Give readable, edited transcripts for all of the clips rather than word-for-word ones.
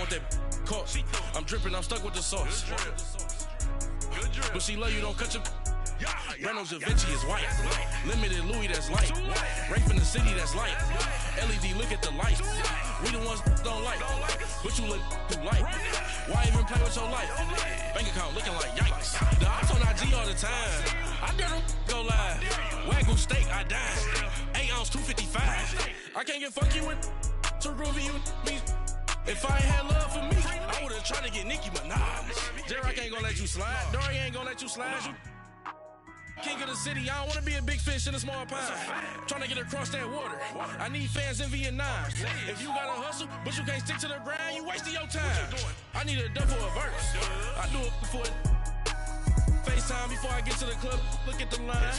want that caught. I'm dripping, I'm stuck with the sauce. But she love you, don't cut your. Reynolds Da Vinci is white. Limited Louis, that's light. Rape in the city, that's light. LED, look at the light. We the ones don't like. But you look too light. Why even play with your life? Bank account looking like yikes. The ops on IG all the time. I dare them go live. Wagyu steak, I dine. 8 ounce, 255. I can't get funky with to groovy you me. If I ain't had love for me, I would've tried to get Nicki Minaj. J-Rock ain't gonna let you slide. Dory ain't gonna let you slide. You king of the city, I don't wanna be a big fish in a small pond. Trying to get across that water. I need fans in Vietnam. If you gotta hustle, but you can't stick to the grind, you wasting your time. I need a double a verse. I do it before FaceTime before I get to the club. Look at the line.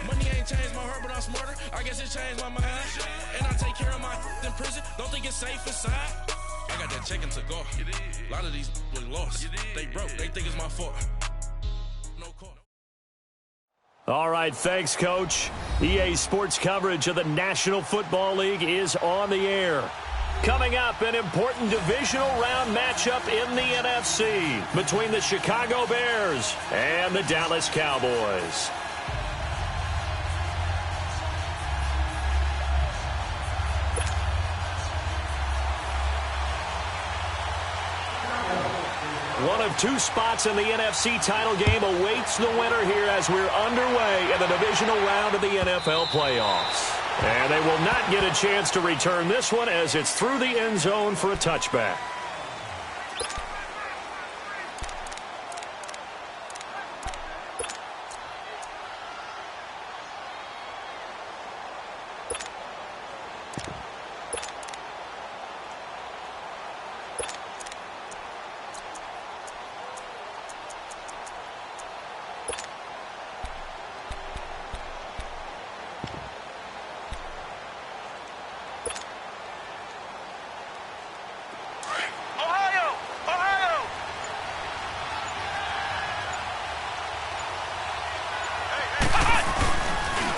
Money ain't changed my heart, but I'm smarter. I guess it changed my mind. And I take care of my in prison. Don't think it's safe inside. I got that check to go. A lot of these were lost. They broke. They think it's my fault. No call. All right, thanks, Coach. EA Sports coverage of the National Football League is on the air. Coming up, an important divisional round matchup in the NFC between the Chicago Bears and the Dallas Cowboys. One of two spots in the NFC title game awaits the winner here as we're underway in the divisional round of the NFL playoffs. And they will not get a chance to return this one as it's through the end zone for a touchback.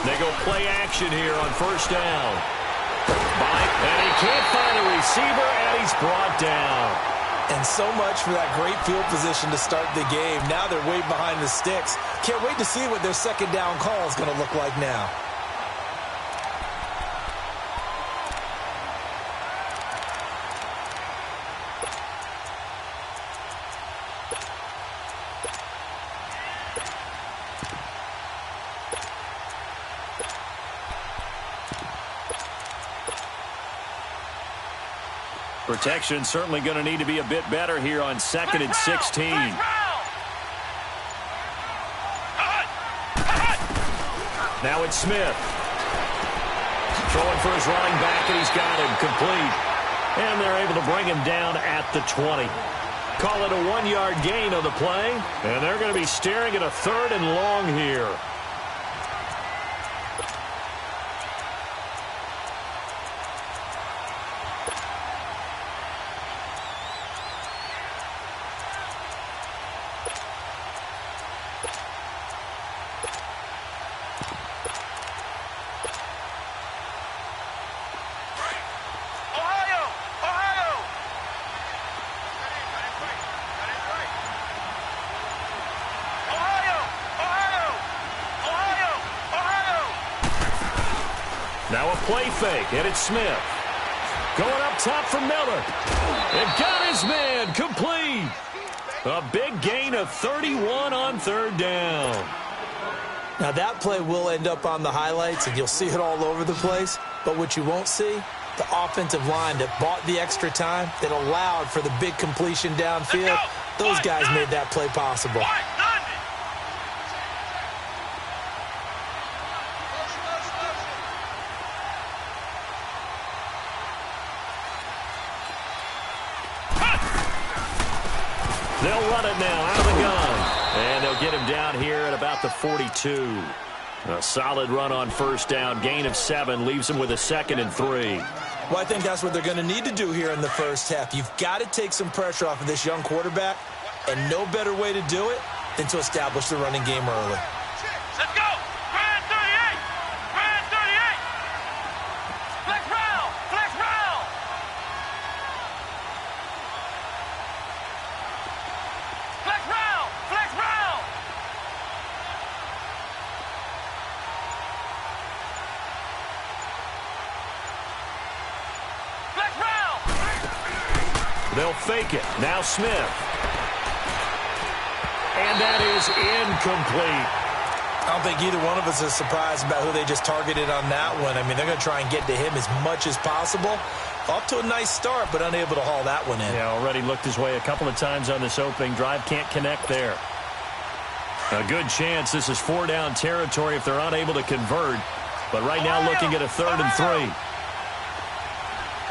They go play action here on first down. And he can't find a receiver, and he's brought down. And so much for that great field position to start the game. Now they're way behind the sticks. Can't wait to see what their second down call is going to look like now. Protection certainly going to need to be a bit better here on 2nd and 16. Now it's Smith. Throwing for his running back, and he's got him complete. And they're able to bring him down at the 20. Call it a 1-yard gain on the play. And they're going to be staring at a 3rd and long here. Now a play fake, and it's Smith. Going up top for Miller. And got his man complete. A big gain of 31 on 3rd down. Now that play will end up on the highlights, and you'll see it all over the place. But what you won't see, the offensive line that bought the extra time, that allowed for the big completion downfield, those guys made that play possible. They'll run it now out of the gun. And they'll get him down here at about the 42. A solid run on first down. Gain of 7 leaves him with a 2nd and 3. Well, I think that's what they're going to need to do here in the first half. You've got to take some pressure off of this young quarterback, and no better way to do it than to establish the running game early. Let's go! Grand 38! Grand 38! Flex round! Flex round! They'll fake it. Now Smith. And that is incomplete. I don't think either one of us is surprised about who they just targeted on that one. I mean, they're going to try and get to him as much as possible. Off to a nice start, but unable to haul that one in. Yeah, already looked his way a couple of times on this opening drive. Can't connect there. A good chance this is 4-down territory if they're unable to convert. But right now looking at a 3rd and 3.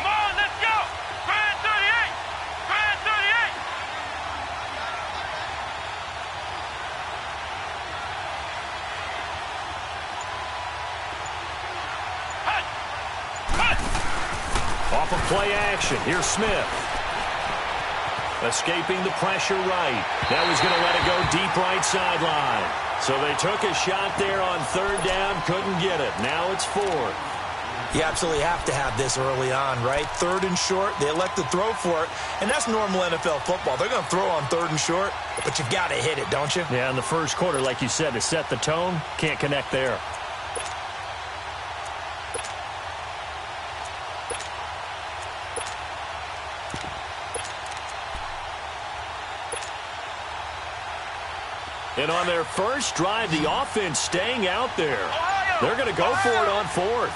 Come on, let's go. 3rd and 38. 3rd and 38. Hut. Hut. Off of play action. Here's Smith. Escaping the pressure right. Now he's going to let it go deep right sideline. So they took a shot there on 3rd down. Couldn't get it. Now it's 4th. You absolutely have to have this early on, right? 3rd and short. They elect to throw for it. And that's normal NFL football. They're going to throw on 3rd and short. But you've got to hit it, don't you? Yeah, in the first quarter, like you said, to set the tone. Can't connect there. And on their first drive, the offense staying out there. They're going to go for it on 4th.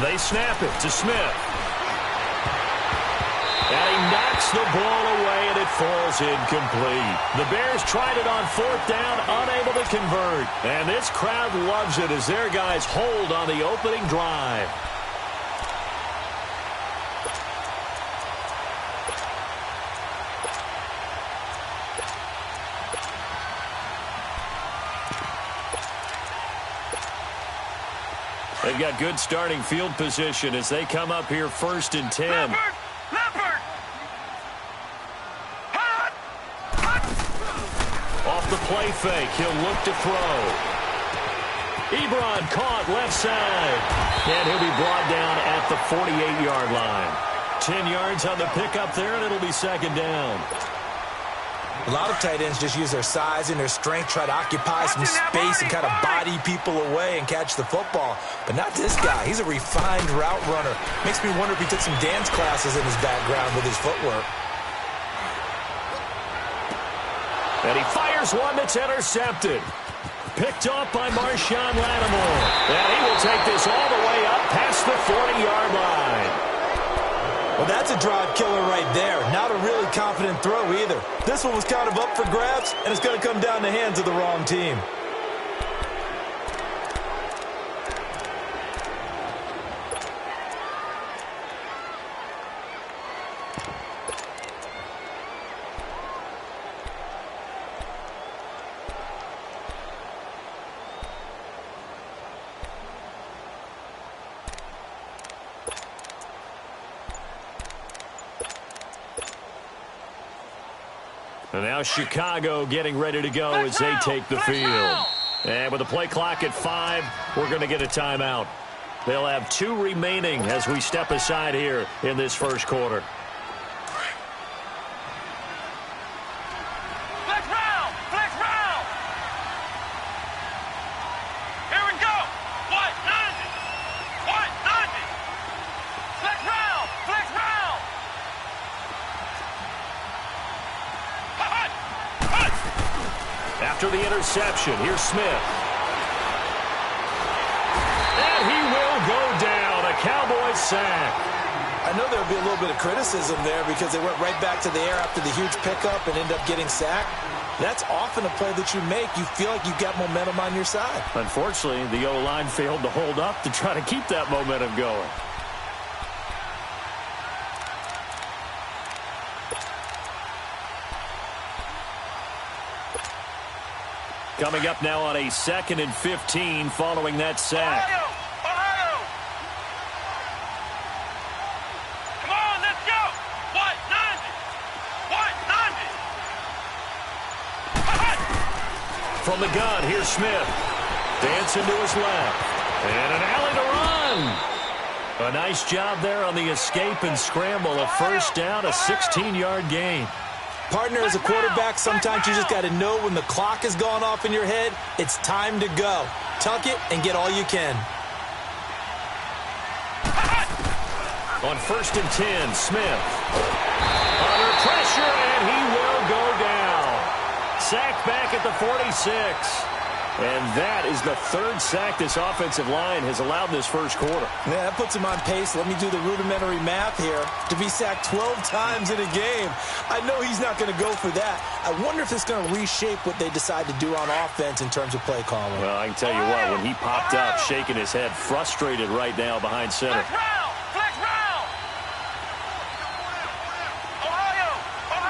They snap it to Smith. And he knocks the ball away, and it falls incomplete. The Bears tried it on 4th down, unable to convert. And this crowd loves it as their guys hold on the opening drive. They've got good starting field position as they come up here 1st and 10. Leopard. Hut. Hut. Off the play fake, he'll look to throw. Ebron caught left side. And he'll be brought down at the 48-yard line. 10 yards on the pickup there, and it'll be 2nd down. A lot of tight ends just use their size and their strength, try to occupy some space and kind of body people away and catch the football. But not this guy. He's a refined route runner. Makes me wonder if he took some dance classes in his background with his footwork. And he fires one that's intercepted. Picked off by Marshawn Lattimore. And he will take this all the way up past the 40-yard line. Well, that's a drive killer right there. Not a really confident throw either. This one was kind of up for grabs, and it's going to come down the hands of the wrong team. And now Chicago getting ready to go as they take the field. And with the play clock at 5, we're going to get a timeout. They'll have 2 remaining as we step aside here in this first quarter. Flex round. Flex round. Here we go. What? 90. What? 90. Flex round. Flex round. Hut. Hut. After the interception, here's Smith. And he will go down. A Cowboys sack. I know there'll be a little bit of criticism there because they went right back to the air after the huge pickup and end up getting sacked. That's often a play that you make. You feel like you've got momentum on your side. Unfortunately, the O-line failed to hold up to try to keep that momentum going. Coming up now on a 2nd and 15 following that sack. Ohio. Ohio. Come on, let's go. What? 90. What? 90. Hut. From the gun, here's Smith. Dancing to his left. And an alley to run. A nice job there on the escape and scramble. A first down, a 16-yard gain. Partner, as a quarterback, sometimes you just got to know when the clock has gone off in your head, it's time to go. Tuck it and get all you can. On 1st and 10, Smith. Under pressure, and he will go down. Sacked back at the 46. And that is the 3rd sack this offensive line has allowed in this first quarter. Yeah, that puts him on pace. Let me do the rudimentary math here. To be sacked 12 times in a game. I know he's not going to go for that. I wonder if it's going to reshape what they decide to do on offense in terms of play calling. Well, I can tell you what, when he popped up, shaking his head, frustrated right now behind center. Flex round! Ohio! Flex round!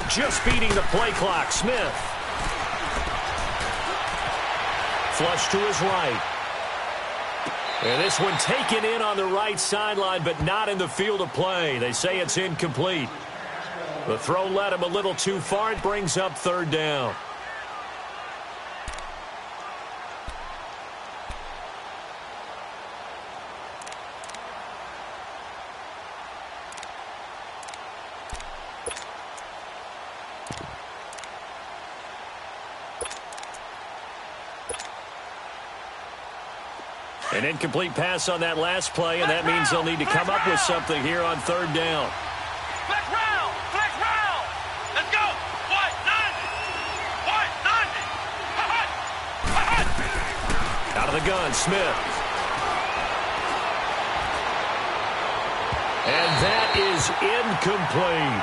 Just beating the play clock, Smith. Flush to his right. And this one taken in on the right sideline, but not in the field of play. They say it's incomplete. The throw led him a little too far. It brings up 3rd down. An incomplete pass on that last play, and that means they'll need to come up with something here on 3rd down. Flex round! Let's go! What? 90! Out of the gun, Smith. And that is incomplete.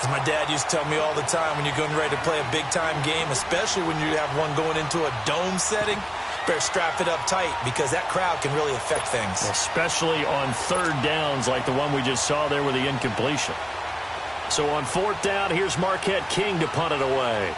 As my dad used to tell me all the time, when you're getting ready to play a big-time game, especially when you have one going into a dome setting, better strap it up tight because that crowd can really affect things. Especially on 3rd downs like the one we just saw there with the incompletion. So on 4th down, here's Marquette King to punt it away.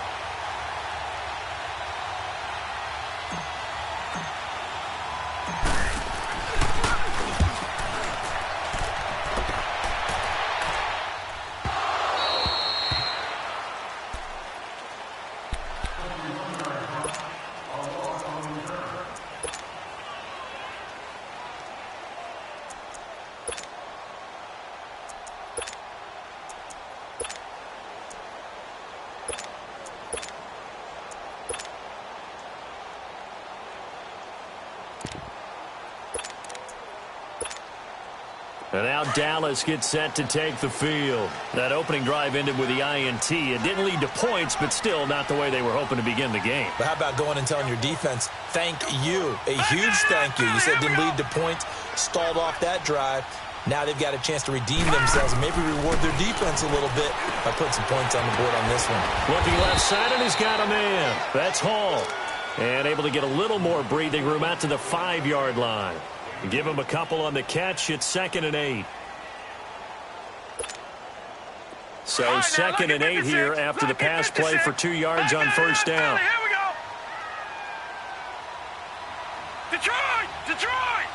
And now Dallas gets set to take the field. That opening drive ended with the INT. It didn't lead to points, but still not the way they were hoping to begin the game. But how about going and telling your defense, thank you, a huge thank you. You said it didn't lead to points, stalled off that drive. Now they've got a chance to redeem themselves and maybe reward their defense a little bit by putting some points on the board on this one. Looking left side, and he's got a man. That's Hall. And able to get a little more breathing room out to the 5-yard line. Give him a couple on the catch. It's 2nd and 8. So 2nd and 8 here after the pass play for 2 yards on 1st down. Here we go. Detroit!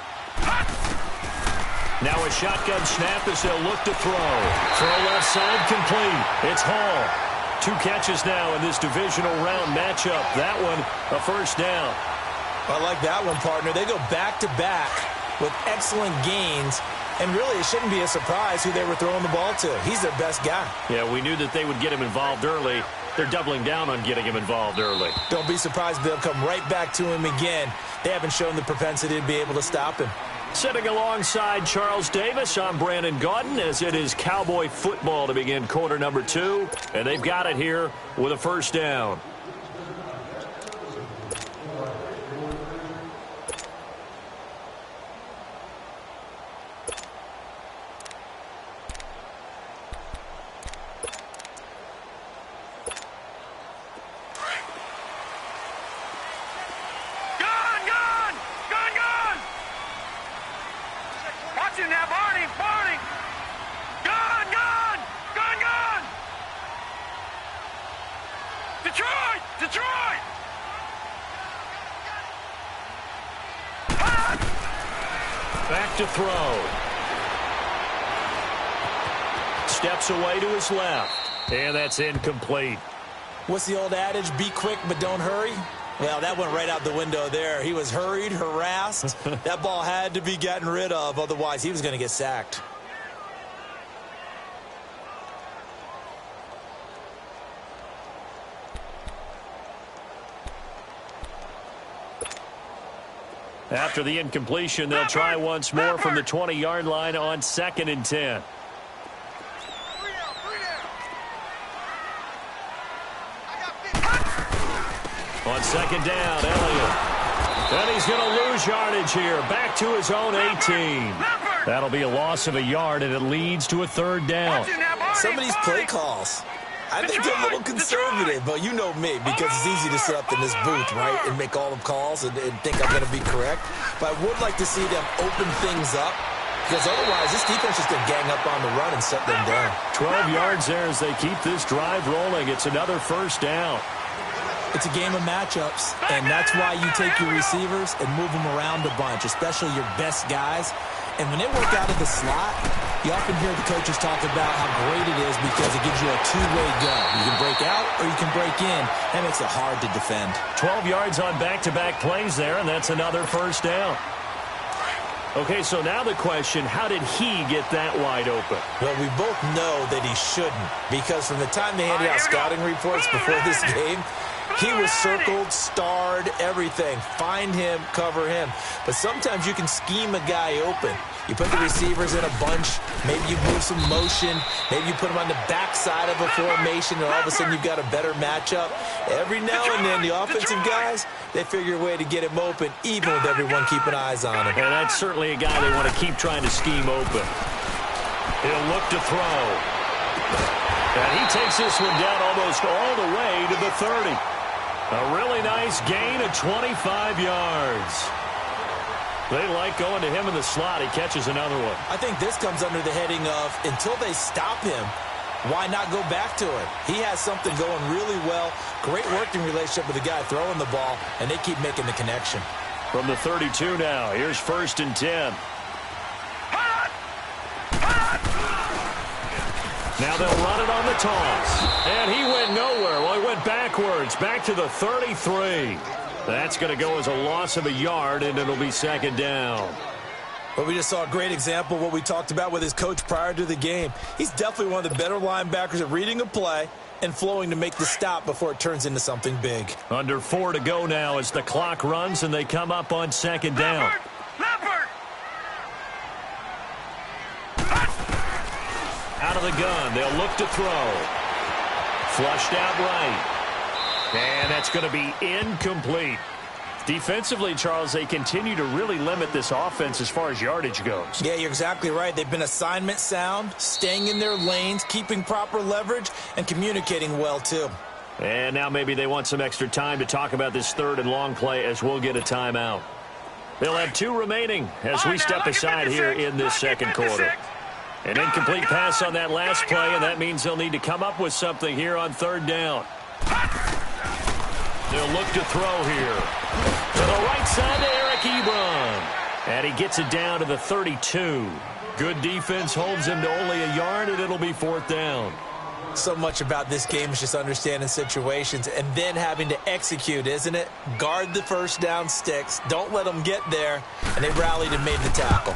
Now a shotgun snap as they'll look to throw. Throw left side complete. It's Hall. 2 catches now in this divisional round matchup. That one a 1st down. I like that one, partner. They go back-to-back with excellent gains, and really it shouldn't be a surprise who they were throwing the ball to. He's their best guy. Yeah, we knew that they would get him involved early. They're doubling down on getting him involved early. Don't be surprised they'll come right back to him again. They haven't shown the propensity to be able to stop him. Sitting alongside Charles Davis, I'm Brandon Gaudin, as it is Cowboy football to begin quarter number 2, and they've got it here with a 1st down. Detroit! Back to throw. Steps away to his left. And that's incomplete. What's the old adage? Be quick, but don't hurry. Well, that went right out the window there. He was hurried, harassed. That ball had to be gotten rid of. Otherwise, he was going to get sacked. After the incompletion, they'll try once more from the 20-yard line on 2nd and 10. On 2nd down, Elliott. And he's going to lose yardage here. Back to his own 18. That'll be a loss of a yard, and it leads to a 3rd down. Some of these play calls, I think they're a little conservative, but you know me, because it's easy to sit up in this booth, right, and make all the calls and think I'm going to be correct. But I would like to see them open things up, because otherwise this defense is going to gang up on the run and shut them down. 12 yards there as they keep this drive rolling. It's another 1st down. It's a game of matchups, and that's why you take your receivers and move them around a bunch, especially your best guys. And when they work out of the slot, you often hear the coaches talk about how great it is because it gives you a two-way go. You can break out or you can break in. That makes it hard to defend. 12 yards on back-to-back plays there, and that's another 1st down. Okay, so now the question, how did he get that wide open? Well, we both know that he shouldn't, because from the time they handed out scouting reports before this game, he was circled, starred, everything. Find him, cover him. But sometimes you can scheme a guy open. You put the receivers in a bunch. Maybe you move some motion. Maybe you put them on the backside of a formation, and all of a sudden you've got a better matchup. Every now and then, the offensive guys, they figure a way to get him open, even with everyone keeping eyes on him. And that's certainly a guy they want to keep trying to scheme open. He'll look to throw. And he takes this one down almost all the way to the 30. A really nice gain of 25 yards. They like going to him in the slot. He catches another one. I think this comes under the heading of, until they stop him, why not go back to it? He has something going really well. Great working relationship with the guy throwing the ball, and they keep making the connection. From the 32 now, here's 1st and 10. Now they'll run it on the toss. And he went nowhere. Well, he went backwards, back to the 33. That's going to go as a loss of a yard, and it'll be 2nd down. But we just saw a great example of what we talked about with his coach prior to the game. He's definitely one of the better linebackers at reading a play and flowing to make the stop before it turns into something big. Under 4 to go now as the clock runs, and they come up on 2nd down. Out of the gun, they'll look to throw. Flushed out right. And that's going to be incomplete. Defensively, Charles, they continue to really limit this offense as far as yardage goes. Yeah, you're exactly right. They've been assignment sound, staying in their lanes, keeping proper leverage, and communicating well, too. And now maybe they want some extra time to talk about this 3rd and long play as we'll get a timeout. They'll have 2 remaining as we step aside here in this 2nd quarter. An incomplete pass on that last play, and that means they'll need to come up with something here on 3rd down. They'll look to throw here. To the right side to Eric Ebron. And he gets it down to the 32. Good defense holds him to only a yard, and it'll be 4th down. So much about this game is just understanding situations and then having to execute, isn't it? Guard the 1st down sticks. Don't let them get there. And they rallied and made the tackle.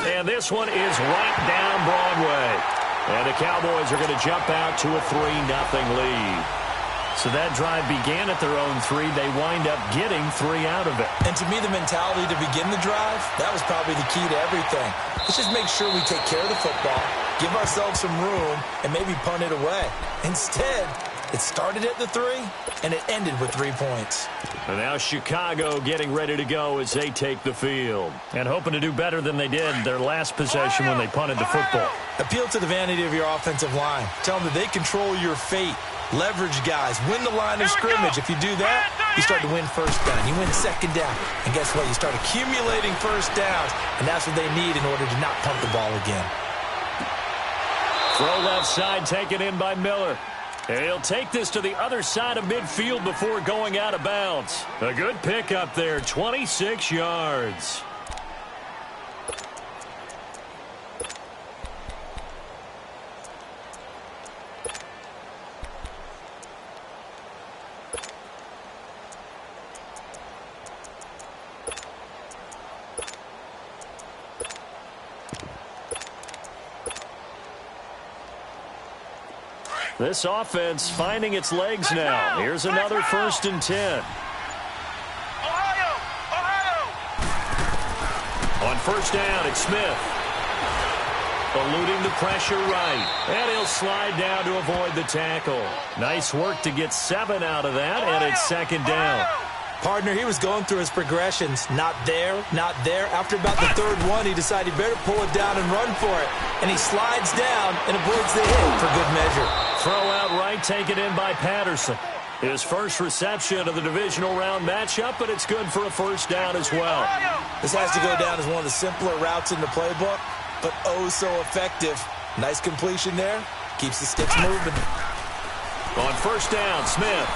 And this one is right down Broadway. And the Cowboys are going to jump out to a 3-0 lead. So that drive began at their own 3. They wind up getting 3 out of it. And to me, the mentality to begin the drive, that was probably the key to everything. Let's just make sure we take care of the football, give ourselves some room, and maybe punt it away. Instead, it started at the 3, and it ended with 3 points. And now Chicago getting ready to go as they take the field. And hoping to do better than they did their last possession when they punted the football. Appeal to the vanity of your offensive line. Tell them that they control your fate. Leverage guys. Win the line of scrimmage. If you do that, you start to win 1st down. You win 2nd down. And guess what? You start accumulating 1st downs. And that's what they need in order to not punt the ball again. Throw left side taken in by Miller. And he'll take this to the other side of midfield before going out of bounds. A good pick up there, 26 yards. This offense finding its legs now. Here's another 1st and 10. Ohio! On 1st down, it's Smith. Eluding the pressure right. And he'll slide down to avoid the tackle. Nice work to get 7 out of that, and it's 2nd down. Partner, he was going through his progressions. Not there, not there. After about the 3rd one, he decided he better pull it down and run for it. And he slides down and avoids the hit for good measure. Throw out right, taken in by Patterson. His first reception of the divisional round matchup, but it's good for a 1st down as well. This has to go down as one of the simpler routes in the playbook, but oh so effective. Nice completion there. Keeps the sticks moving. On 1st down, Smith.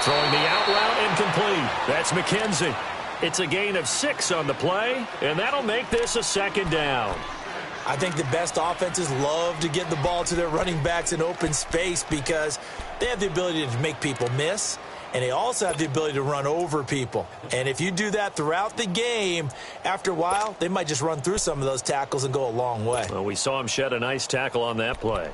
Throwing the out route incomplete. That's McKenzie. It's a gain of 6 on the play, and that'll make this a 2nd down. I think the best offenses love to get the ball to their running backs in open space because they have the ability to make people miss, and they also have the ability to run over people. And if you do that throughout the game, after a while, they might just run through some of those tackles and go a long way. Well, we saw him shed a nice tackle on that play.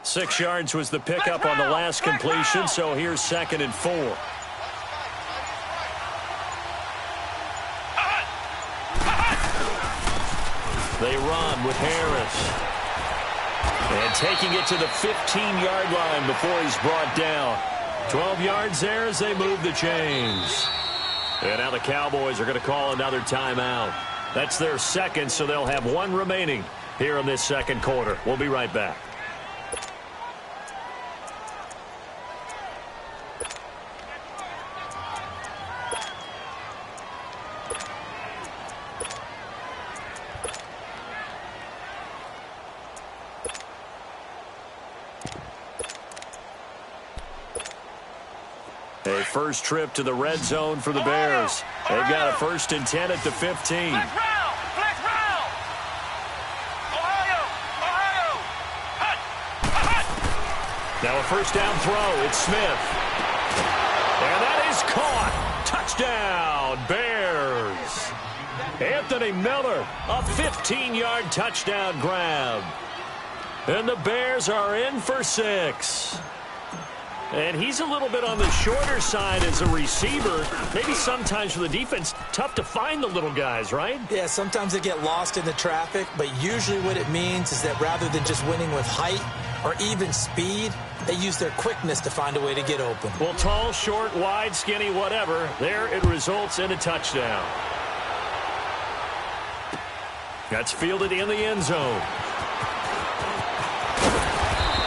Six yards was the pickup on the last completion, so here's 2nd and 4. They run with Harris. And taking it to the 15-yard line before he's brought down. 12 yards there as they move the chains. And now the Cowboys are going to call another timeout. That's their 2nd, so they'll have 1 remaining here in this 2nd quarter. We'll be right back. A first trip to the red zone for the Bears. They've got a 1st and 10 at the 15. Flex round! Ohio! Now a 1st down throw. It's Smith. And that is caught. Touchdown, Bears. Anthony Miller, a 15-yard touchdown grab. And the Bears are in for 6. And he's a little bit on the shorter side as a receiver. Maybe sometimes for the defense, tough to find the little guys, right? Yeah, sometimes they get lost in the traffic, but usually what it means is that rather than just winning with height or even speed, they use their quickness to find a way to get open. Well, tall, short, wide, skinny, whatever, there it results in a touchdown. That's fielded in the end zone.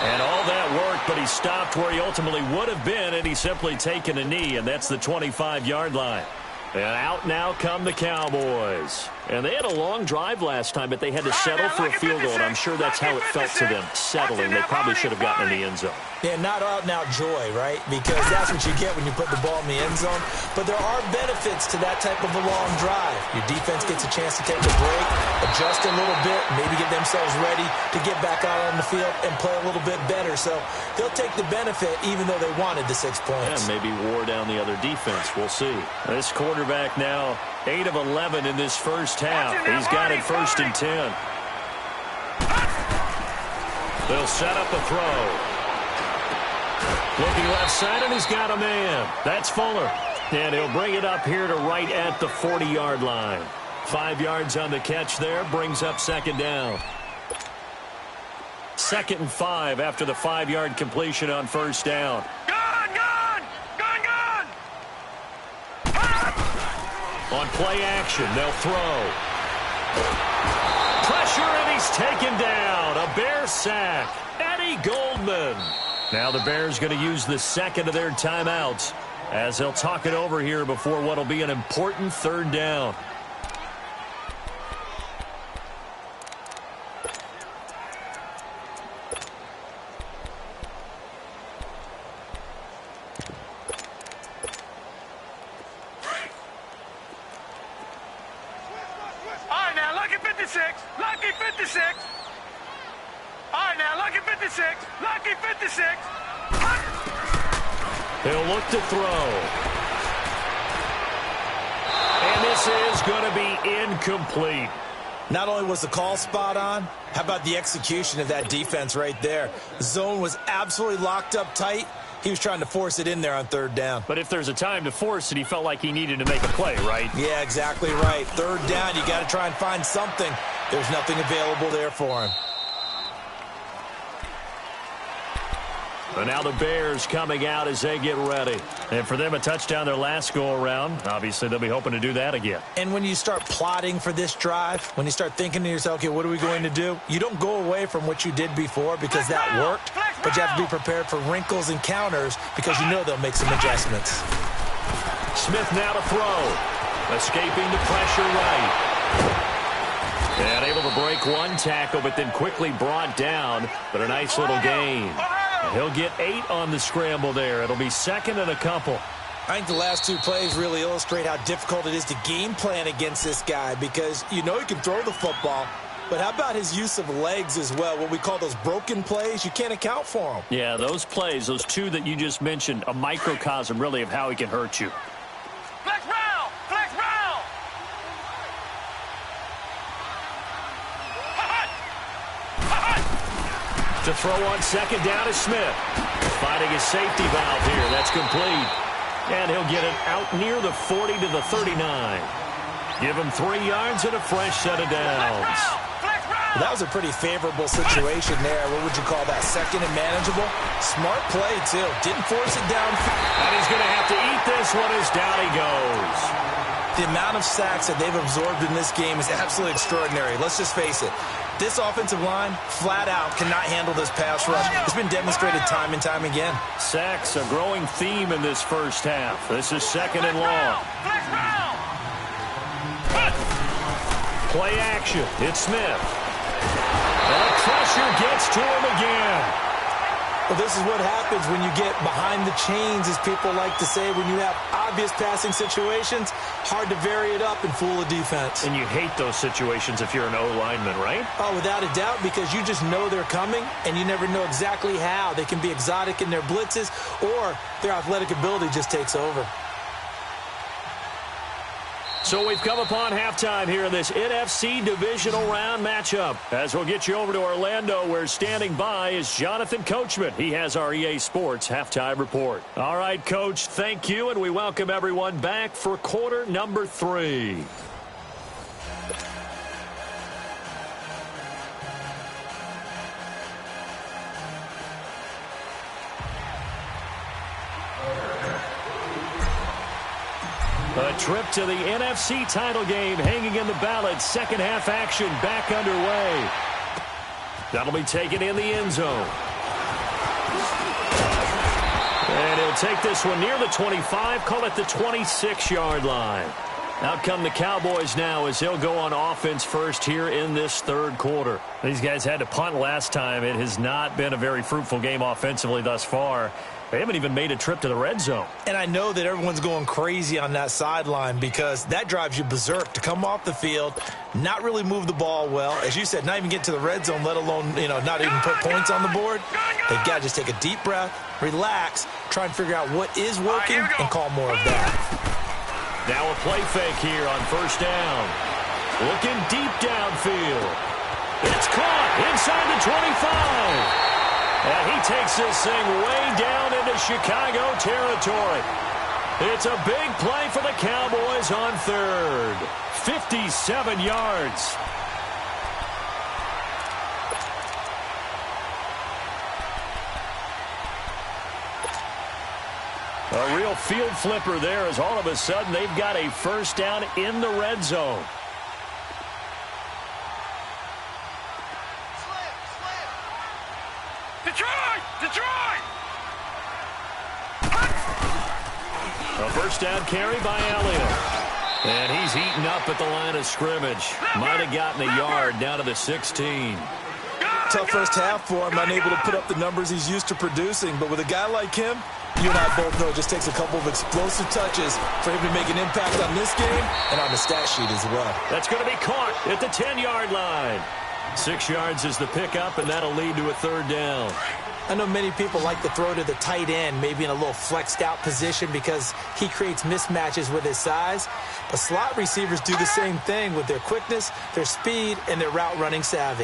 And all that work, but he stopped where he ultimately would have been, and he's simply taken a knee, and that's the 25-yard line. And out now come the Cowboys. And they had a long drive last time, but they had to settle for a field goal, and I'm sure that's how it felt to them, settling. They probably should have gotten in the end zone. Yeah, not out-and-out joy, right? Because that's what you get when you put the ball in the end zone. But there are benefits to that type of a long drive. Your defense gets a chance to take a break, adjust a little bit, maybe get themselves ready to get back out on the field and play a little bit better. So they'll take the benefit even though they wanted the 6 points. Yeah, maybe wore down the other defense. We'll see. This quarterback now 8 of 11 in this first half. He's got it 1st and 10. They'll set up a throw. Looking left side, and he's got a man. That's Fuller. And he'll bring it up here to right at the 40-yard line. 5 yards on the catch there, brings up 2nd down. 2nd and 5 after the 5-yard completion on 1st down. On play action, they'll throw. Pressure, and he's taken down. A Bear sack. Eddie Goldman. Now the Bears going to use the 2nd of their timeouts as they'll talk it over here before what will be an important 3rd down. Lucky 56. All right, now, lucky 56. Lucky 56. He'll look to throw. This is going to be incomplete. Not only was the call spot on, how about the execution of that defense right there? The zone was absolutely locked up tight. He was trying to force it in there on third down. But if there's a time to force it, he felt like he needed to make a play, right? Yeah, exactly right. Third down, you got to try and find something. There's nothing available there for him. But now the Bears coming out as they get ready. And for them, a touchdown their last go-around. Obviously, they'll be hoping to do that again. And when you start plotting for this drive, when you start thinking to yourself, okay, what are we going to do? You don't go away from what you did before because that worked, but you have to be prepared for wrinkles and counters because you know they'll make some adjustments. Smith now to throw. Escaping the pressure right. And able to break one tackle, but then quickly brought down. But a nice little gain. He'll get 8 on the scramble there. It'll be second and a couple. I think the last 2 plays really illustrate how difficult it is to game plan against this guy because you know he can throw the football, but how about his use of legs as well? What we call those broken plays, you can't account for them. Yeah, those plays, those 2 that you just mentioned, a microcosm really of how he can hurt you. Flex round! Flex round! To throw on second down is Smith. Finding his safety valve here. That's complete. And he'll get it out near the 40 to the 39. Give him 3 yards and a fresh set of downs. That was a pretty favorable situation there. What would you call that? Second and manageable? Smart play, too. Didn't force it down. And he's going to have to eat this one as down he goes. The amount of sacks that they've absorbed in this game is absolutely extraordinary. Let's just face it. This offensive line, flat out, cannot handle this pass rush. It's been demonstrated time and time again. Sacks, a growing theme in this first half. This is second and long. Play action. It's Smith. And the pressure gets to him again. Well, this is what happens when you get behind the chains, as people like to say. When you have obvious passing situations, hard to vary it up and fool a defense. And you hate those situations if you're an O-lineman, right? Oh, without a doubt, because you just know they're coming, and you never know exactly how. They can be exotic in their blitzes, or their athletic ability just takes over. So we've come upon halftime here in this NFC divisional round matchup. As we'll get you over to Orlando, where standing by is Jonathan Coachman. He has our EA Sports halftime report. All right, Coach, thank you, and we welcome everyone back for quarter number 3. A trip to the NFC title game hanging in the balance. Second half action back underway. That'll be taken in the end zone. And he'll take this one near the 25, call it the 26-yard line. Out come the Cowboys now as they'll go on offense first here in this third quarter. These guys had to punt last time. It has not been a very fruitful game offensively thus far. They haven't even made a trip to the red zone. And I know that everyone's going crazy on that sideline because that drives you berserk to come off the field, not really move the ball well. As you said, not even get to the red zone, let alone, not even put points on the board. They've got to just take a deep breath, relax, try and figure out what is working and call more of that. Now a play fake here on first down. Looking deep downfield. It's caught inside the 25. And he takes this thing way down into Chicago territory. It's a big play for the Cowboys on third. 57 yards. A real field flipper there as all of a sudden they've got a first down in the red zone. Detroit! A first down carry by Elliott. And he's eaten up at the line of scrimmage. Might have gotten a yard down to the 16. Tough first half for him, unable to put up the numbers he's used to producing. But with a guy like him, you and I both know it just takes a couple of explosive touches for him to make an impact on this game and on the stat sheet as well. That's going to be caught at the 10-yard line. 6 yards is the pickup, and that'll lead to a third down. I know many people like to throw to the tight end, maybe in a little flexed out position because he creates mismatches with his size. But slot receivers do the same thing with their quickness, their speed, and their route running savvy.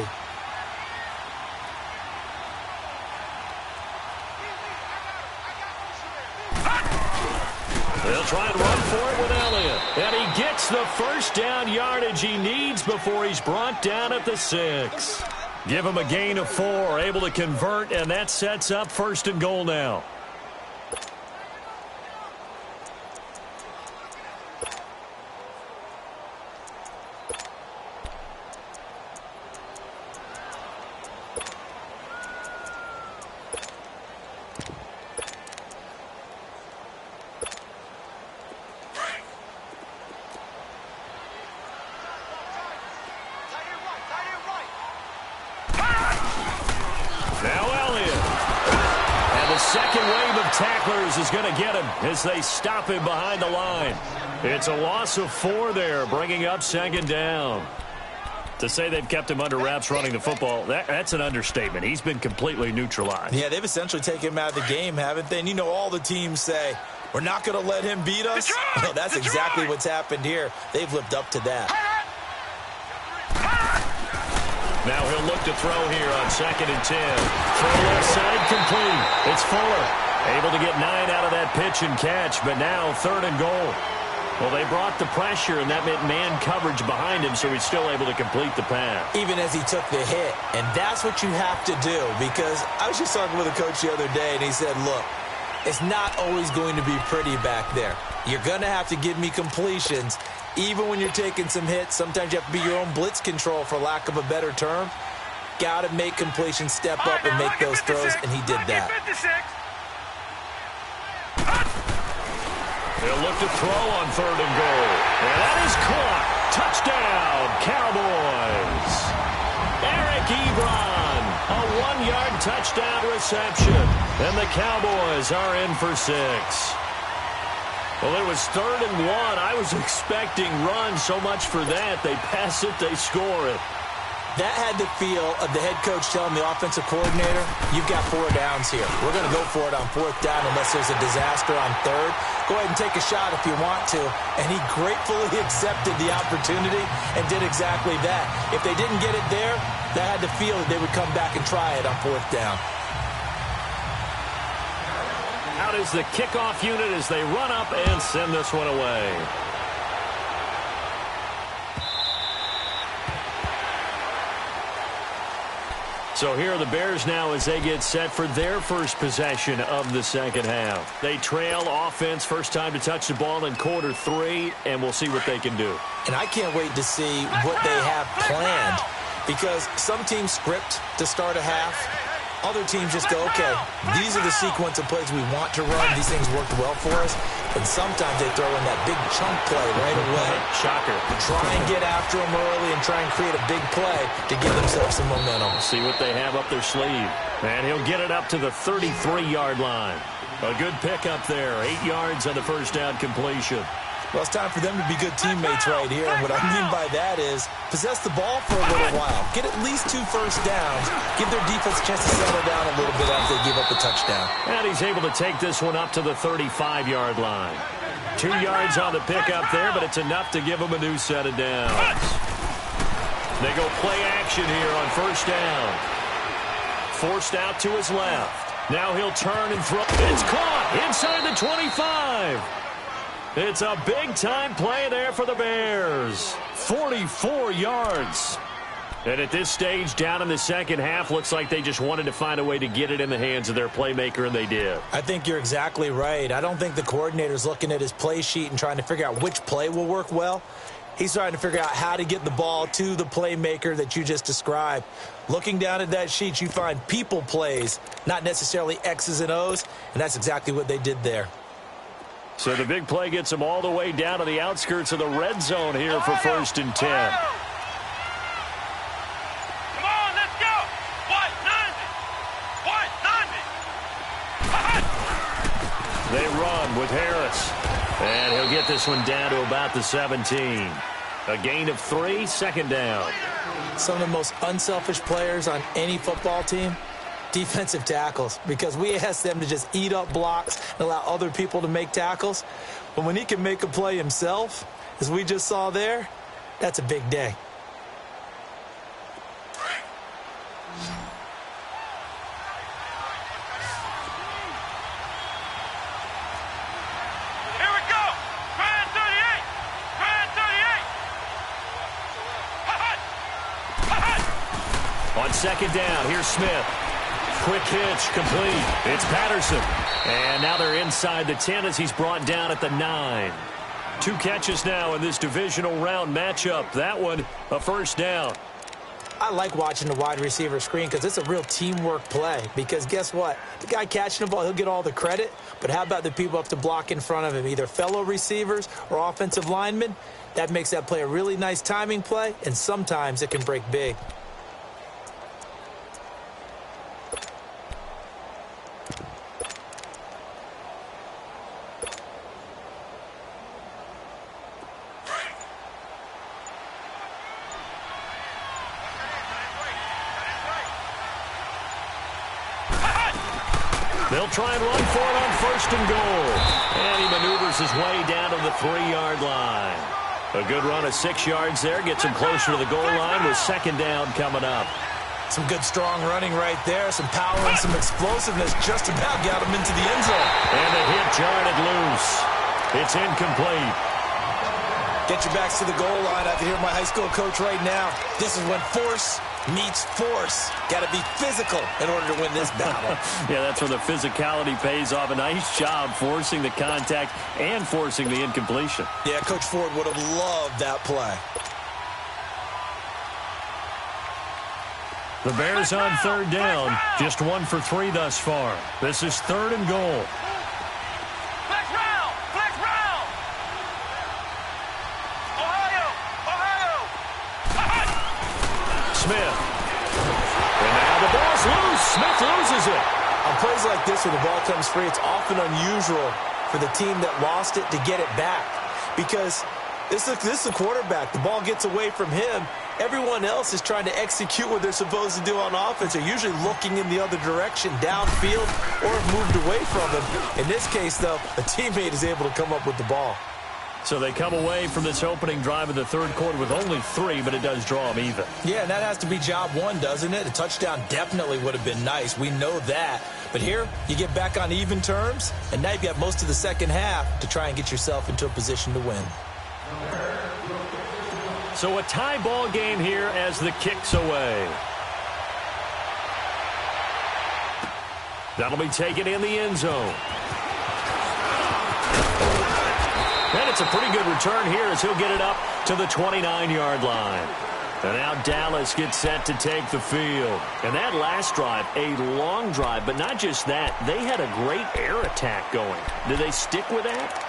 They'll try and run for it with Elliott. And he gets the first down yardage he needs before he's brought down at the 6. Give him a gain of 4, able to convert, and that sets up 1st and goal now. Tacklers is going to get him as they stop him behind the line. It's a loss of 4 there, bringing up 2nd down. To say they've kept him under wraps running the football, that's an understatement. He's been completely neutralized. Yeah, they've essentially taken him out of the game, haven't they? And you know all the teams say, we're not going to let him beat us. No, that's exactly what's happened here. They've lived up to that. Now he'll look to throw here on 2nd and 10. Throw left side complete. It's Fuller. Able to get 9 out of that pitch and catch, but now 3rd and goal. Well, they brought the pressure, and that meant man coverage behind him, so he's still able to complete the pass. Even as he took the hit, and that's what you have to do, because I was just talking with a coach the other day, and he said, look, it's not always going to be pretty back there. You're going to have to give me completions, even when you're taking some hits. Sometimes you have to be your own blitz control, for lack of a better term. Got to make completions, step up, and make those throws, and he did that. They'll look to throw on 3rd and goal. And that is caught. Touchdown, Cowboys. Eric Ebron, a 1-yard touchdown reception. And the Cowboys are in for 6. Well, it was 3rd and 1. I was expecting run, so much for that. They pass it, they score it. That had the feel of the head coach telling the offensive coordinator, you've got 4 downs here. We're going to go for it on 4th down unless there's a disaster on 3rd. Go ahead and take a shot if you want to. And he gratefully accepted the opportunity and did exactly that. If they didn't get it there, that had the feel that they would come back and try it on 4th down. Out is the kickoff unit as they run up and send this one away. So here are the Bears now as they get set for their first possession of the 2nd half. They trail offense, first time to touch the ball in quarter 3, and we'll see what they can do. And I can't wait to see what they have planned, because some teams script to start a half. Other teams just go, okay, these are the sequence of plays we want to run. These things worked well for us. And sometimes they throw in that big chunk play right away. Shocker. Try and get after them early and try and create a big play to give themselves some momentum. See what they have up their sleeve. And he'll get it up to the 33-yard line. A good pickup there. 8 yards on the first down completion. Well, it's time for them to be good teammates right here. And what I mean by that is possess the ball for a little while. Get at least 2 first downs. Give their defense a chance to settle down a little bit after they give up a touchdown. And he's able to take this one up to the 35-yard line. 2 yards on the pickup there, but it's enough to give him a new set of downs. They go play action here on first down. Forced out to his left. Now he'll turn and throw. It's caught inside the 25. It's a big-time play there for the Bears. 44 yards. And at this stage, down in the 2nd half, looks like they just wanted to find a way to get it in the hands of their playmaker, and they did. I think you're exactly right. I don't think the coordinator's looking at his play sheet and trying to figure out which play will work well. He's trying to figure out how to get the ball to the playmaker that you just described. Looking down at that sheet, you find people plays, not necessarily X's and O's, and that's exactly what they did there. So the big play gets them all the way down to the outskirts of the red zone here for 1st and 10. Come on, let's go. White, 90. They run with Harris. And he'll get this one down to about the 17. A gain of 3, 2nd down. Some of the most unselfish players on any football team, Defensive tackles, because we ask them to just eat up blocks and allow other people to make tackles. But when he can make a play himself, as we just saw there, that's a big day. Here we go. Grand 38. Grand 38. On second down, here's Smith. Quick hitch, complete. It's Patterson. And now they're inside the 10 as he's brought down at the 9. 2 catches now in this divisional round matchup. That one, a first down. I like watching the wide receiver screen because it's a real teamwork play. Because guess what? The guy catching the ball, he'll get all the credit. But how about the people up to block in front of him, either fellow receivers or offensive linemen? That makes that play a really nice timing play, and sometimes it can break big. They'll try and run for it on first and goal. And he maneuvers his way down to the 3-yard line. A good run of 6 yards there. Gets him closer to the goal line with second down coming up. Some good, strong running right there. Some power and some explosiveness. Just about got him into the end zone. And the hit jarred it loose. It's incomplete. Get your backs to the goal line. I can hear my high school coach right now. This is when force meets force. Got to be physical in order to win this battle. Yeah, that's where the physicality pays off. A nice job forcing the contact and forcing the incompletion. Yeah, Coach Ford would have loved that play. The Bears on third down. Just 1 for 3 thus far. This is 3rd and goal. Flex round. Flex round. Ohio. Smith. And now the ball's loose. Smith loses it. On plays like this where the ball comes free, it's often unusual for the team that lost it to get it back. Because this is the quarterback. The ball gets away from him. Everyone else is trying to execute what they're supposed to do on offense. They're usually looking in the other direction, downfield, or have moved away from him. In this case, though, a teammate is able to come up with the ball. So they come away from this opening drive of the third quarter with only 3, but it does draw them even. Yeah, and that has to be job 1, doesn't it? A touchdown definitely would have been nice. We know that. But here, you get back on even terms, and now you've got most of the second half to try and get yourself into a position to win. So a tie ball game here as the kick's away. That'll be taken in the end zone. And it's a pretty good return here as he'll get it up to the 29-yard line. And now Dallas gets set to take the field. And that last drive, a long drive, but not just that. They had a great air attack going. Did they stick with that?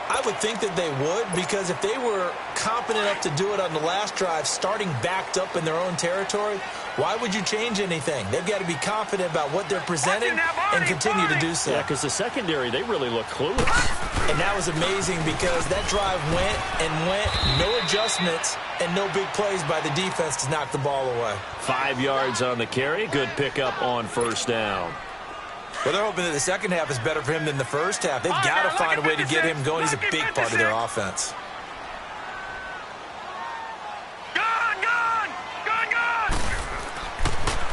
I would think that they would, because if they were competent enough to do it on the last drive, starting backed up in their own territory, why would you change anything? They've got to be confident about what they're presenting and continue to do so. Yeah, because the secondary, they really look clueless. And that was amazing because that drive went and went, no adjustments, and no big plays by the defense to knock the ball away. 5 yards on the carry. Good pickup on first down. Well, they're hoping that the second half is better for him than the first half. They've got to find a way to get him going. He's a big part of their offense. Gun!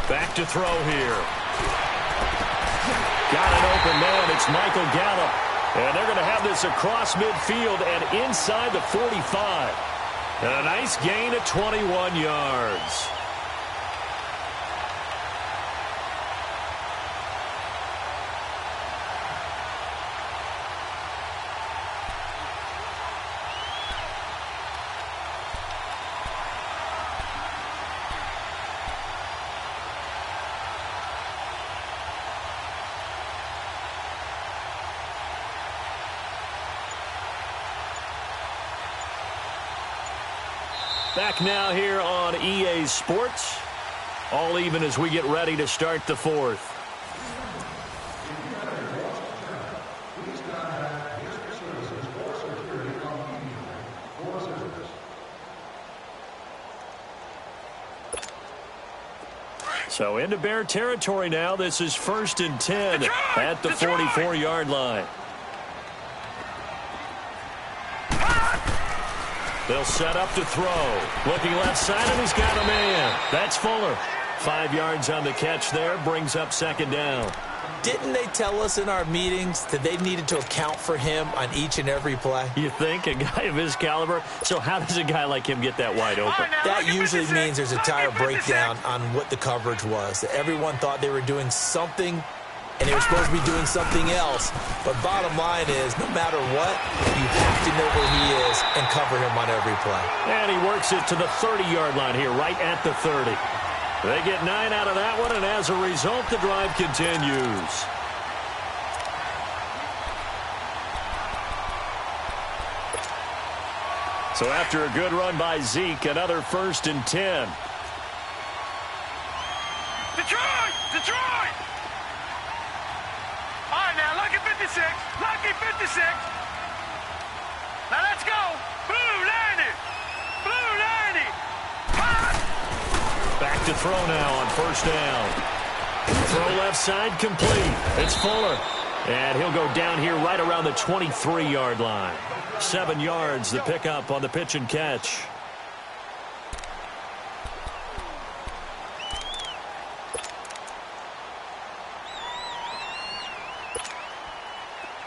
Back to throw here. Got an open man. It's Michael Gallup. And they're going to have this across midfield and inside the 45. And a nice gain of 21 yards. Back now here on EA Sports. All even as we get ready to start the fourth. So into Bear territory now. This is 1st and 10 at the 44-yard line. They'll set up to throw. Looking left side, and he's got a man. That's Fuller. 5 yards on the catch there. Brings up 2nd down. Didn't they tell us in our meetings that they needed to account for him on each and every play? You think? A guy of his caliber? So how does a guy like him get that wide open? That usually means there's a tire breakdown on what the coverage was. That everyone thought they were doing something, and they were supposed to be doing something else. But bottom line is, no matter what, you have to know where he is and cover him on every play. And he works it to the 30-yard line here, right at the 30. They get 9 out of that one, and as a result, the drive continues. So after a good run by Zeke, another 1st and 10. Detroit! Detroit! All right, now, lucky 56. Lucky 56. Now, let's go. Blue 90. Blue 90. Back to throw now on 1st down. Throw left side complete. It's Fuller. And he'll go down here right around the 23-yard line. 7 yards, the pickup on the pitch and catch.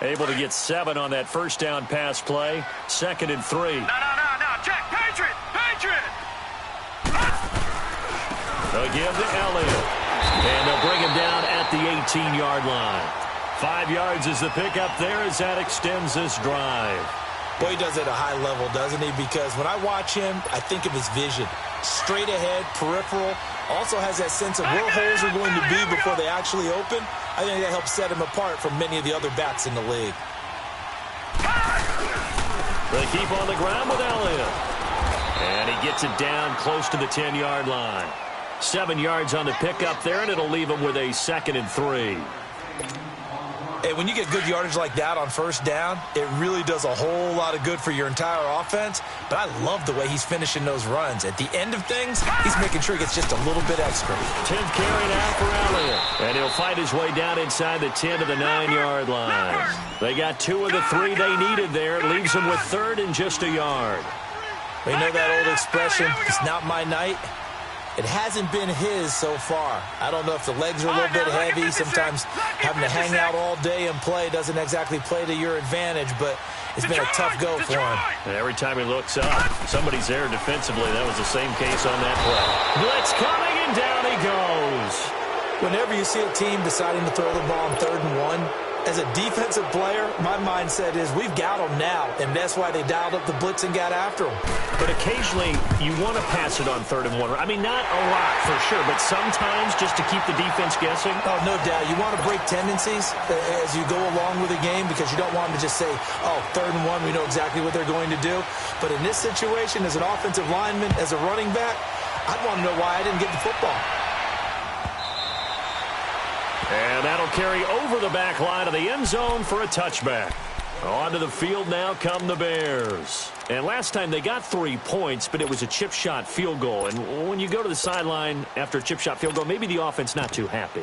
Able to get 7 on that 1st down pass play. 2nd and 3. No. Check. Patriot. Patriot. They'll give to Elliott. And they'll bring him down at the 18-yard line. 5 yards is the pickup there as that extends this drive. Boy, he does it at a high level, doesn't he? Because when I watch him, I think of his vision. Straight ahead, peripheral. Also has that sense of where holes are going to be before they actually open. I think that helps set him apart from many of the other backs in the league. They keep on the ground with Elliott. And he gets it down close to the 10-yard line. 7 yards on the pickup there, and it'll leave him with a 2nd and 3. Hey, when you get good yardage like that on 1st down, it really does a whole lot of good for your entire offense. But I love the way he's finishing those runs. At the end of things, he's making sure he gets just a little bit extra. 10th carry now for Elliott. And he'll fight his way down inside the 10 to the 9-yard line. They got 2 of the 3 they needed there. It leaves them with 3rd and just a yard. You know that old expression, it's not my night? It hasn't been his so far. I don't know if the legs are a little bit heavy. Sometimes having to hang out all day and play doesn't exactly play to your advantage, but it's been a tough go for him. And every time he looks up, somebody's there defensively. That was the same case on that play. Blitz coming, and down he goes. Whenever you see a team deciding to throw the ball on 3rd and 1, as a defensive player, my mindset is we've got them now, and that's why they dialed up the blitz and got after them. But occasionally, you want to pass it on 3rd and 1. I mean, not a lot for sure, but sometimes just to keep the defense guessing. Oh, no doubt. You want to break tendencies as you go along with a game because you don't want them to just say, oh, 3rd and 1, we know exactly what they're going to do. But in this situation, as an offensive lineman, as a running back, I'd want to know why I didn't get the football. And that'll carry over the back line of the end zone for a touchback. Onto the field now come the Bears. And last time they got 3 points, but it was a chip shot field goal. And when you go to the sideline after a chip shot field goal, maybe the offense not too happy.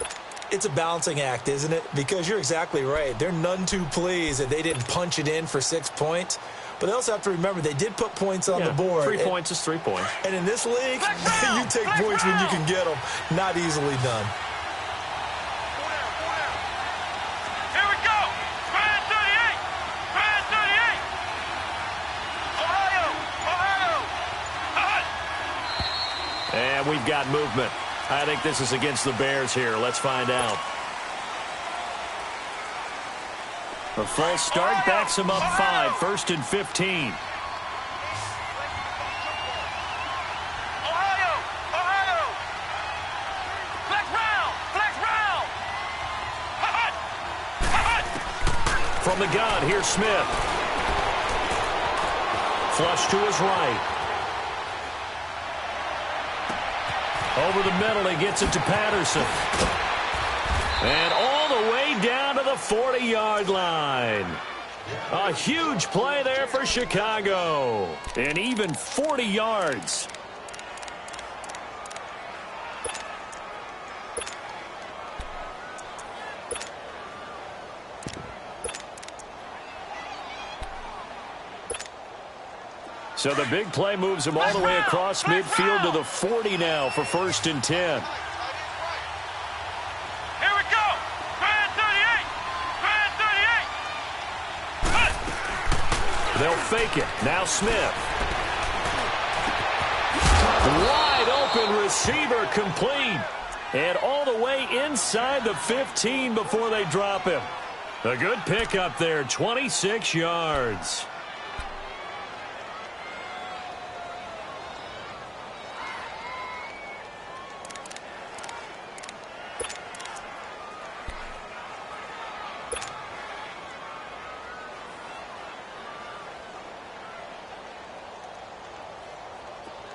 It's a balancing act, isn't it? Because you're exactly right. They're none too pleased that they didn't punch it in for 6 points. But they also have to remember they did put points on the board. 3 points is 3 points. And in this league, you take points when you can get them. Not easily done. And we've got movement. I think this is against the Bears here. Let's find out. A false start backs him up 5. 1st and 15. From the gun, here's Smith. Flush to his right. Over the middle, he gets it to Patterson. And all the way down to the 40-yard line. A huge play there for Chicago. And even 40 yards. So the big play moves him all the way across midfield to the 40 now for 1st and 10. Here we go. Grand 38. Grand 38. They'll fake it. Now Smith. Wide open receiver complete. And all the way inside the 15 before they drop him. A good pickup there, 26 yards.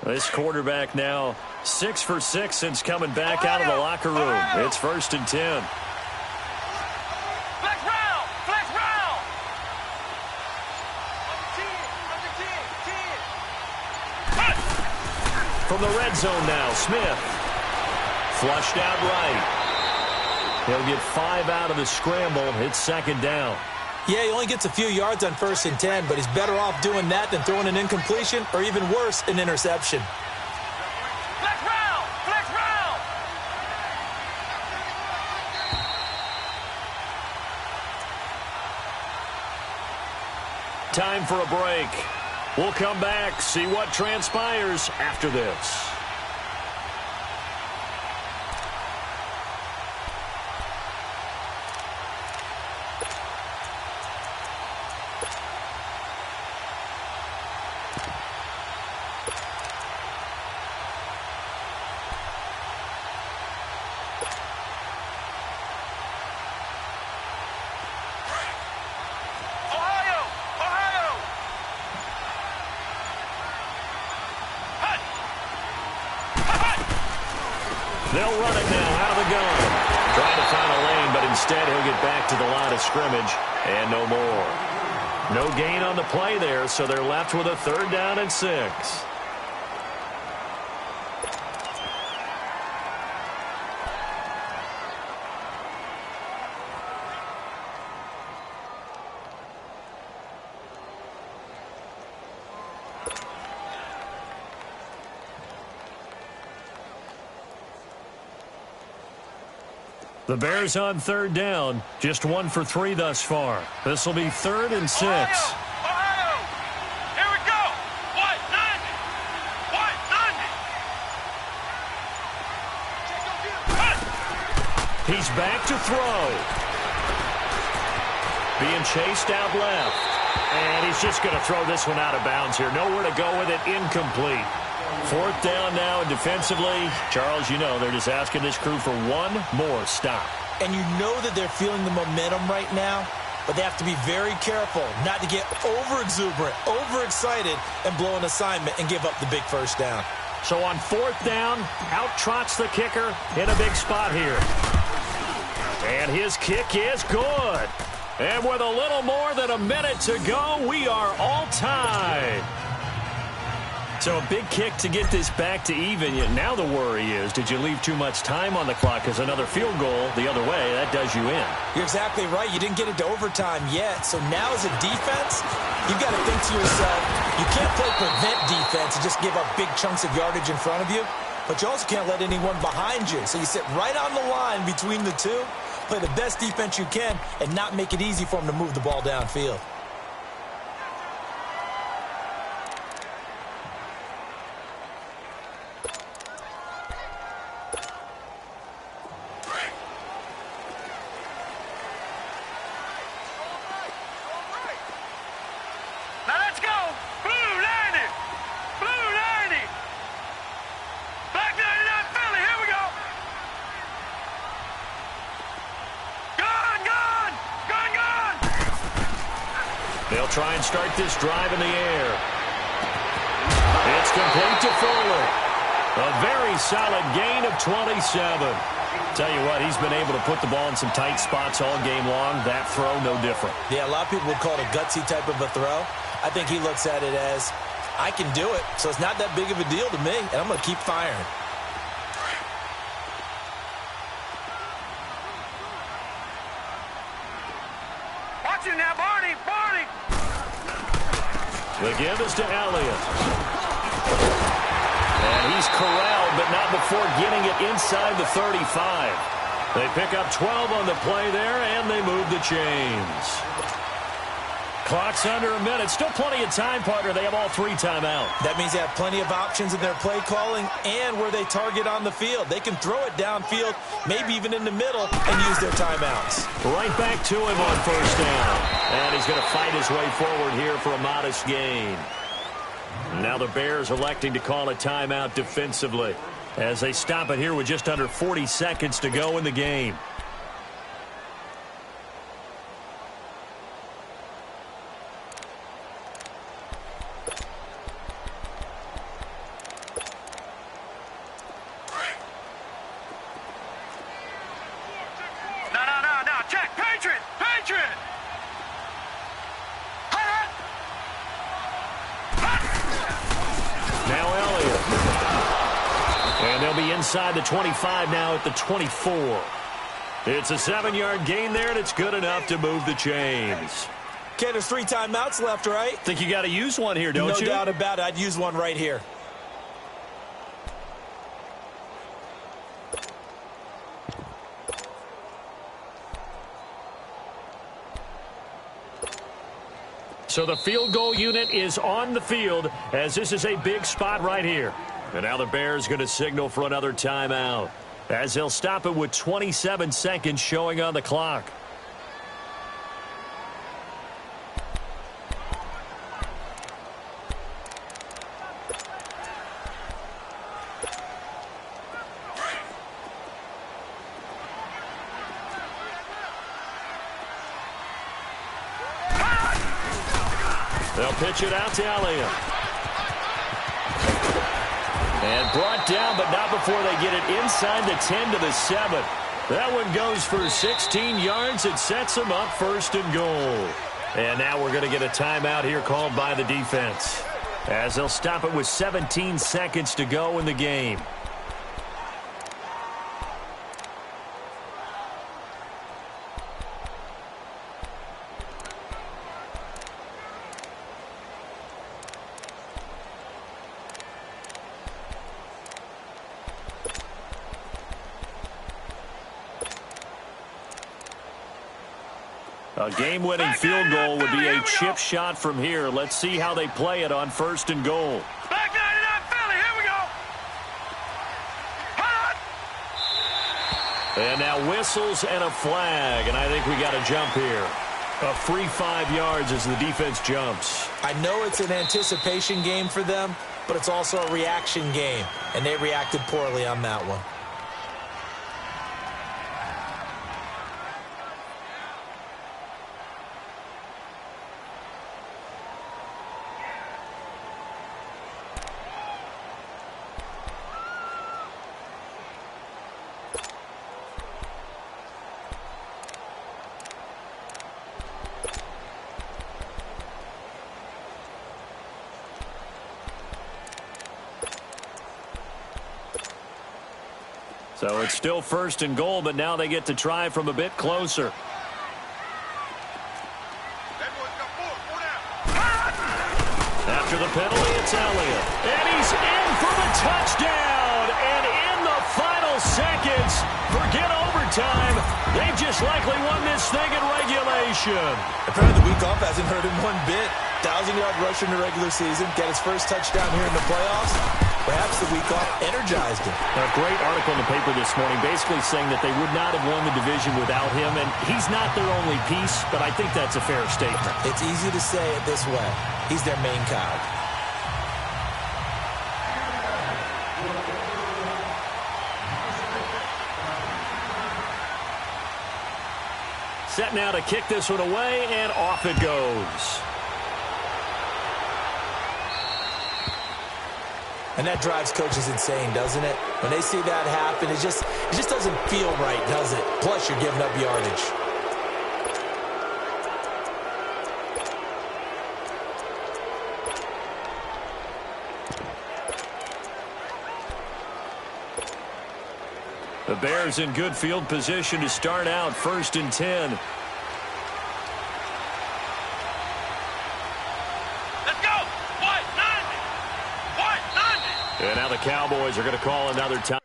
This quarterback now 6 for 6 since coming back out of the locker room. It's 1st and 10. Flex round. Flex round. From the red zone now, Smith. Flushed out right. He'll get 5 out of the scramble. It's 2nd down. Yeah, he only gets a few yards on 1st and 10, but he's better off doing that than throwing an incompletion or even worse, an interception. Flex round. Flex round. Time for a break. We'll come back, see what transpires after this. They'll run it now out of the gun. Trying to find a lane, but instead he'll get back to the line of scrimmage and no more. No gain on the play there, so they're left with a 3rd down and 6. The Bears on 3rd down, just 1 for 3 thus far. This will be 3rd and 6. Ohio. Here we go. White 90. White 90. He's back to throw. Being chased out left. And he's just going to throw this one out of bounds here. Nowhere to go with it, incomplete. 4th down now, and defensively, Charles, you know, they're just asking this crew for one more stop. And you know that they're feeling the momentum right now, but they have to be very careful not to get over-exuberant, overexcited, and blow an assignment and give up the big 1st down. So on 4th down, out trots the kicker in a big spot here. And his kick is good. And with a little more than a minute to go, we are all tied. So a big kick to get this back to even. Now the worry is, did you leave too much time on the clock? Because another field goal the other way, that does you in. You're exactly right. You didn't get it to overtime yet. So now as a defense, you've got to think to yourself, you can't play prevent defense and just give up big chunks of yardage in front of you. But you also can't let anyone behind you. So you sit right on the line between the two, play the best defense you can, and not make it easy for them to move the ball downfield. They'll try and start this drive in the air. It's complete to Fuller. A very solid gain of 27. Tell you what, he's been able to put the ball in some tight spots all game long. That throw, no different. Yeah, a lot of people would call it a gutsy type of a throw. I think he looks at it as, I can do it, so it's not that big of a deal to me, and I'm going to keep firing. Watch it now, Barney! Barney! The give is to Elliott. And he's corralled, but not before getting it inside the 35. They pick up 12 on the play there, and they move the chains. Clock's under a minute. Still plenty of time, partner. They have all 3 timeouts. That means they have plenty of options in their play calling and where they target on the field. They can throw it downfield, maybe even in the middle, and use their timeouts. Right back to him on first down. And he's going to fight his way forward here for a modest gain. Now the Bears electing to call a timeout defensively as they stop it here with just under 40 seconds to go in the game. No, check, Patriot! Now Elliott. And they'll be inside the 25 now at the 24. It's a 7-yard gain there, and it's good enough to move the chains. Okay, there's 3 timeouts left, right? Think you got to use one here, don't you? No doubt about it. I'd use one right here. So the field goal unit is on the field as this is a big spot right here. And now the Bears going to signal for another timeout as they'll stop it with 27 seconds showing on the clock. They'll pitch it out to Elliott. And brought down, but not before they get it inside the 10 to the 7. That one goes for 16 yards. It sets them up first and goal. And now we're going to get a timeout here called by the defense as they'll stop it with 17 seconds to go in the game. A game-winning field goal would be a chip shot from here. Let's see how they play it on first and goal. Back 99 Philly, here we go. And now whistles and a flag, and I think we got a jump here. A free 5 yards as the defense jumps. I know it's an anticipation game for them, but it's also a reaction game, and they reacted poorly on that one. So it's still first and goal, but now they get to try from a bit closer. After the penalty, it's Elliott. And he's in for the touchdown. And in the final seconds, forget overtime. They've just likely won this thing in regulation. Apparently the week off hasn't hurt him one bit. 1,000-yard rusher in the regular season, get his first touchdown here in the playoffs. Perhaps the week off energized him. A great article in the paper this morning basically saying that they would not have won the division without him, and he's not their only piece, but I think that's a fair statement. It's easy to say it this way. He's their main cog. Set now to kick this one away, and off it goes. And that drives coaches insane, doesn't it? When they see that happen, it just doesn't feel right, does it? Plus, you're giving up yardage. The Bears in good field position to start out first and 10. Let's go. And now the Cowboys are going to call another time.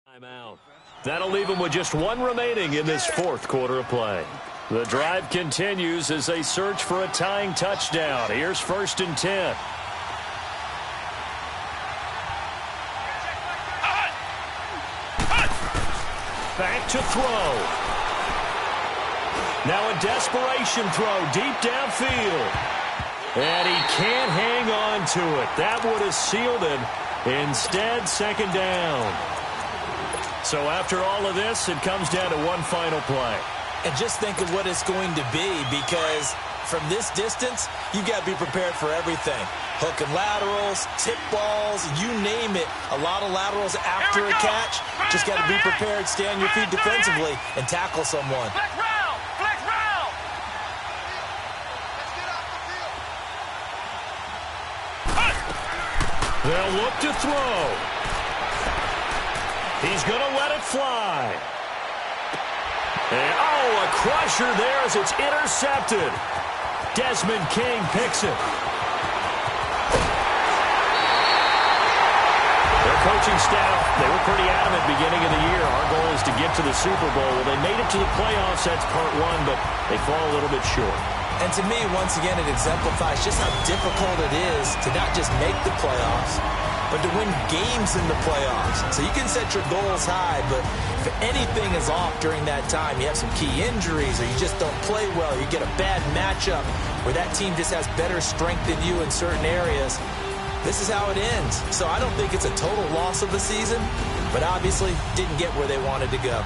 Timeout. That'll leave them with just one remaining in this fourth quarter of play. The drive continues as they search for a tying touchdown. Here's 1st and 10. Back to throw. Now a desperation throw deep downfield. And he can't hang on to it. That would have sealed him. Instead, 2nd down. So after all of this, it comes down to one final play. And just think of what it's going to be, because from this distance, you've got to be prepared for everything. Hook and laterals, tip balls, you name it. A lot of laterals after a catch. Just got to be prepared, stay on your feet defensively, and tackle someone. Flex round! Flex round! They'll look to throw. He's going to let it fly. And, a crusher there as it's intercepted. Desmond King picks it. Their coaching staff, they were pretty adamant beginning of the year. Our goal is to get to the Super Bowl. Well, they made it to the playoffs. That's part one, but they fall a little bit short. And to me, once again, it exemplifies just how difficult it is to not just make the playoffs, but to win games in the playoffs. So you can set your goals high, but if anything is off during that time, you have some key injuries or you just don't play well, you get a bad matchup where that team just has better strength than you in certain areas, this is how it ends. So I don't think it's a total loss of the season, but obviously didn't get where they wanted to go.